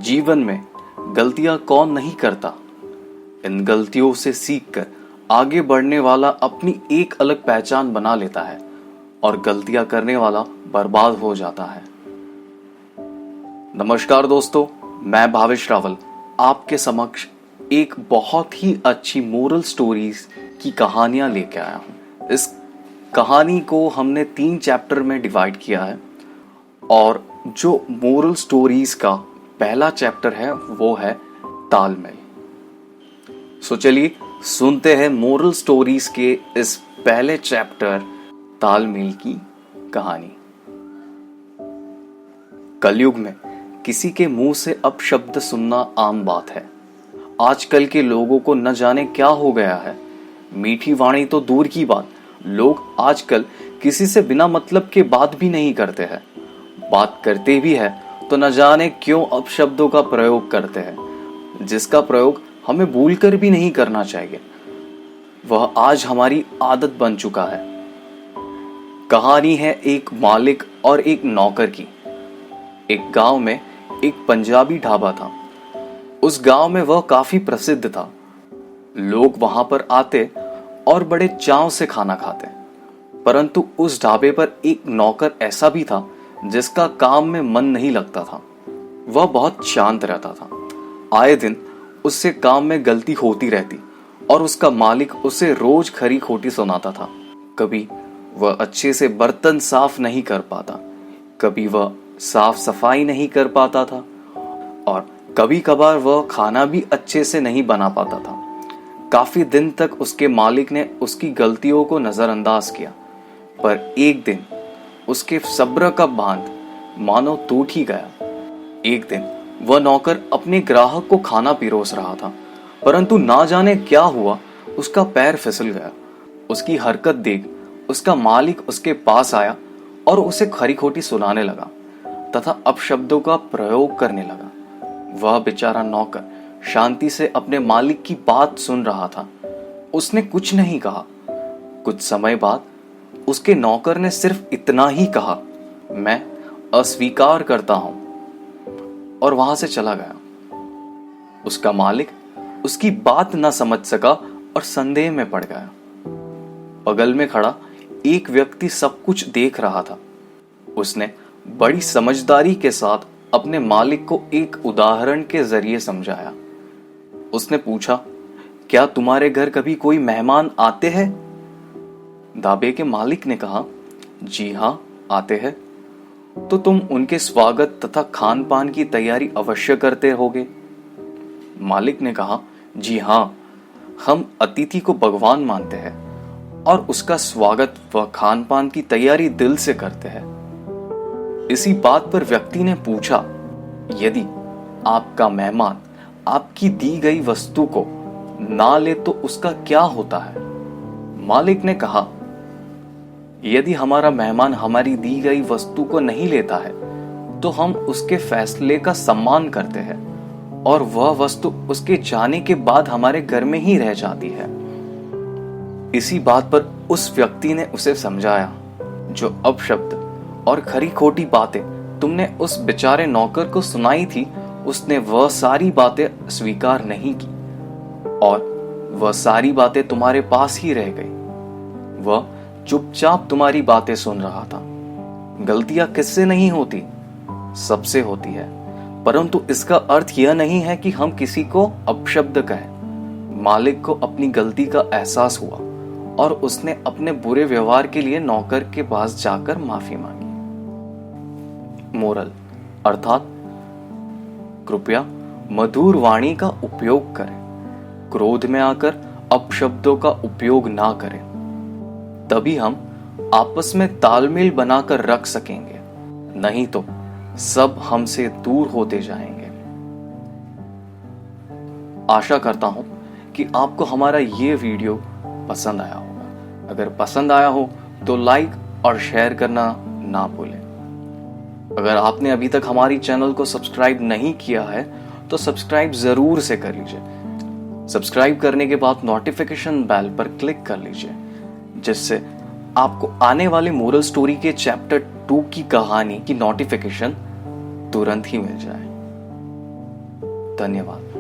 जीवन में गलतियां कौन नहीं करता। इन गलतियों से सीखकर आगे बढ़ने वाला अपनी एक अलग पहचान बना लेता है और गलतियां करने वाला बर्बाद हो जाता है। नमस्कार दोस्तों, मैं भावेश रावल आपके समक्ष एक बहुत ही अच्छी मोरल स्टोरीज की कहानियां लेके आया हूं। इस कहानी को हमने 3 चैप्टर में डिवाइड किया है और जो मोरल स्टोरीज का पहला चैप्टर है वो है तालमेल। सो चलिए सुनते हैं मोरल स्टोरीज के इस पहले चैप्टर तालमेल की कहानी। कलयुग में किसी के मुंह से अपशब्द सुनना आम बात है। आजकल के लोगों को न जाने क्या हो गया है। मीठी वाणी तो दूर की बात, लोग आजकल किसी से बिना मतलब के बात भी नहीं करते हैं। बात करते भी है तो न जाने क्यों अपशब्दों का प्रयोग करते हैं, जिसका प्रयोग हमें भूलकर भी नहीं करना चाहिए। वह आज हमारी आदत बन चुका है। कहानी है एक मालिक और एक नौकर की। एक गांव में एक पंजाबी ढाबा था। उस गांव में वह काफी प्रसिद्ध था। लोग वहां पर आते और बड़े चाव से खाना खाते। परंतु उस ढाबे पर एक नौकर ऐसा भी था जिसका काम में मन नहीं लगता था। वह बहुत शांत रहता था। आए दिन उससे काम में गलती होती रहती और उसका मालिक उसे रोज खरी खोटी सुनाता था। कभी वह अच्छे से बर्तन साफ नहीं कर पाता, कभी वह साफ सफाई नहीं कर पाता था और कभी कभार वह खाना भी अच्छे से नहीं बना पाता था। काफी दिन तक उसके मालिक ने उसकी गलतियों को नजरअंदाज किया, पर एक दिन उसके सब्र का बांध मानो टूट ही गया। एक दिन वह नौकर अपने ग्राहक को खाना पिरोस रहा था, परंतु ना जाने क्या हुआ, उसका पैर फिसल गया। उसकी हरकत देख उसका मालिक उसके पास आया और उसे खरी खोटी सुनाने लगा तथा अपशब्दों का प्रयोग करने लगा। वह बेचारा नौकर शांति से अपने मालिक की बात सुन रहा था। उसने कुछ नहीं कहा। कुछ समय बाद उसके नौकर ने सिर्फ इतना ही कहा, मैं अस्वीकार करता हूं, और वहां से चला गया। उसका मालिक उसकी बात न समझ सका और संदेह में पड़ गया। बगल में खड़ा एक व्यक्ति सब कुछ देख रहा था। उसने बड़ी समझदारी के साथ अपने मालिक को एक उदाहरण के जरिए समझाया। उसने पूछा, क्या तुम्हारे घर कभी कोई मेहमान आते हैं? ढाबे के मालिक ने कहा, जी हाँ, आते हैं। तो तुम उनके स्वागत तथा खान पान की तैयारी अवश्य करते होगे। मालिक ने कहा, जी हाँ, हम अतिथि को भगवान मानते हैं और उसका स्वागत व खान पान की तैयारी दिल से करते हैं। इसी बात पर व्यक्ति ने पूछा, यदि आपका मेहमान आपकी दी गई वस्तु को ना ले तो उसका क्या होता है? मालिक ने कहा, यदि हमारा मेहमान हमारी दी गई वस्तु को नहीं लेता है तो हम उसके फैसले का सम्मान करते हैं और वह वस्तु उसके जाने के बाद हमारे घर में ही रह जाती है। इसी बात पर उस व्यक्ति ने उसे समझाया, जो अपशब्द और खरी खोटी बातें तुमने उस बेचारे नौकर को सुनाई थी, उसने वह सारी बातें स्वीकार नहीं की और वह सारी बातें तुम्हारे पास ही रह गई। वह चुपचाप तुम्हारी बातें सुन रहा था। गलतियां किससे नहीं होती? सबसे होती है, परंतु इसका अर्थ यह नहीं है कि हम किसी को अपशब्द कहें। मालिक को अपनी गलती का एहसास हुआ और उसने अपने बुरे व्यवहार के लिए नौकर के पास जाकर माफी मांगी। मोरल अर्थात कृपया मधुर वाणी का उपयोग करें। क्रोध में आकर अपशब्दों का उपयोग ना करें, तभी हम आपस में तालमेल बनाकर रख सकेंगे, नहीं तो सब हमसे दूर होते जाएंगे। आशा करता हूं कि आपको हमारा ये वीडियो पसंद आया होगा। अगर पसंद आया हो तो लाइक और शेयर करना ना भूलें। अगर आपने अभी तक हमारी चैनल को सब्सक्राइब नहीं किया है तो सब्सक्राइब जरूर से कर लीजिए। सब्सक्राइब करने के बाद नोटिफिकेशन बेल पर क्लिक कर लीजिए, जिससे आपको आने वाले मोरल स्टोरी के चैप्टर 2 की कहानी की नोटिफिकेशन तुरंत ही मिल जाए। धन्यवाद।